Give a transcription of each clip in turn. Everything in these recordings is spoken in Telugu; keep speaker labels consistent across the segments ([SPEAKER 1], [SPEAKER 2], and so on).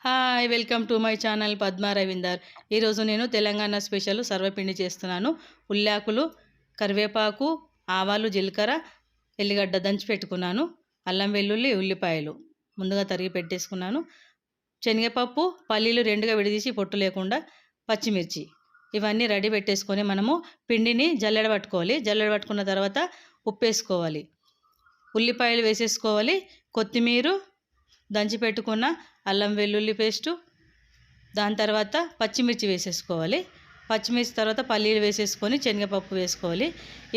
[SPEAKER 1] Hi welcome to my channel Padma Ravinder. ఈరోజు నేను తెలంగాణ స్పెషల్ సర్వపిండి చేస్తున్నాను. ఉల్లాకులు, కరివేపాకు, ఆవాలు, జీలకర్ర, ఎల్లిగడ్డ దంచి పెట్టుకున్నాను. అల్లం వెల్లుల్లి, ఉల్లిపాయలు ముందుగా తరిగి పెట్టేసుకున్నాను. శనగపప్పు, పల్లీలు రెండుగా విడదీసి పొట్టు లేకుండా, పచ్చిమిర్చి ఇవన్నీ రెడీ పెట్టేసుకొని మనము పిండిని జల్లెడ పట్టుకోవాలి. జల్లెడ పట్టుకున్న తర్వాత ఉప్పు వేసుకోవాలి, ఉల్లిపాయలు వేసేసుకోవాలి, కొత్తిమీర, దంచి పెట్టుకున్న అల్లం వెల్లుల్లి పేస్టు, దాని తర్వాత పచ్చిమిర్చి వేసేసుకోవాలి. పచ్చిమిర్చి తర్వాత పల్లీలు వేసేసుకొని శనగపప్పు వేసుకోవాలి.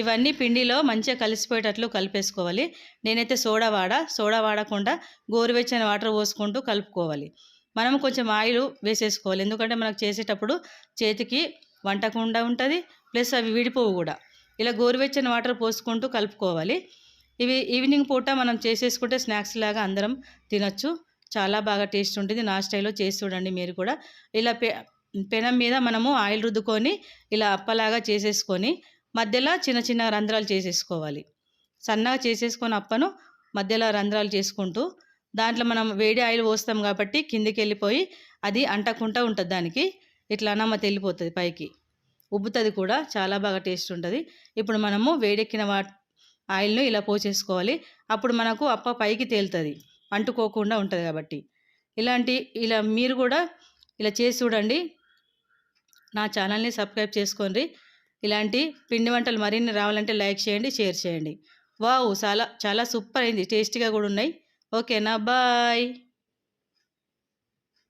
[SPEAKER 1] ఇవన్నీ పిండిలో మంచిగా కలిసిపోయేటట్లు కలిపేసుకోవాలి. నేనైతే సోడా వాడకుండా గోరువెచ్చని వాటర్ పోసుకుంటూ కలుపుకోవాలి. మనం కొంచెం ఆయిల్ వేసేసుకోవాలి, ఎందుకంటే మనకు చేసేటప్పుడు చేతికి వంటకుండా ఉంటుంది, ప్లస్ అవి విడిపోవు కూడా. ఇలా గోరువెచ్చని వాటర్ పోసుకుంటూ కలుపుకోవాలి. ఇవి ఈవినింగ్ పూట మనం చేసేసుకుంటే స్నాక్స్ లాగా అందరం తినొచ్చు. చాలా బాగా టేస్ట్ ఉంటుంది. నా స్టైల్లో చేసి చూడండి మీరు కూడా. ఇలా పెనం మీద మనము ఆయిల్ రుద్దుకొని ఇలా అప్పలాగా చేసేసుకొని మధ్యలో చిన్న చిన్న రంధ్రాలు చేసేసుకోవాలి. సన్నగా చేసేసుకొని అప్పను మధ్యలో రంధ్రాలు చేసుకుంటూ, దాంట్లో మనం వేడి ఆయిల్ పోస్తాం కాబట్టి కిందికి వెళ్ళిపోయి అది అంటకుండా ఉంటుంది. దానికి ఇట్లా నమ్మత వెళ్ళిపోతుంది పైకి, ఉబ్బుతుంది కూడా, చాలా బాగా టేస్ట్ ఉంటుంది. ఇప్పుడు మనము వేడెక్కిన ఆయిల్ను ఇలా పోసేసుకోవాలి. అప్పుడు మనకు అప్ప పైకి తేలుతుంది, అంటుకోకుండా ఉంటుంది కాబట్టి. ఇలా మీరు కూడా ఇలా చేసి చూడండి. నా ఛానల్ని సబ్స్క్రైబ్ చేసుకోండి. ఇలాంటి పిండి వంటలు మరిన్ని రావాలంటే లైక్ చేయండి, షేర్ చేయండి. వావ్, చాలా చాలా సూపర్ అయింది, టేస్టీగా కూడా ఉన్నాయి. ఓకేనా, బాయ్.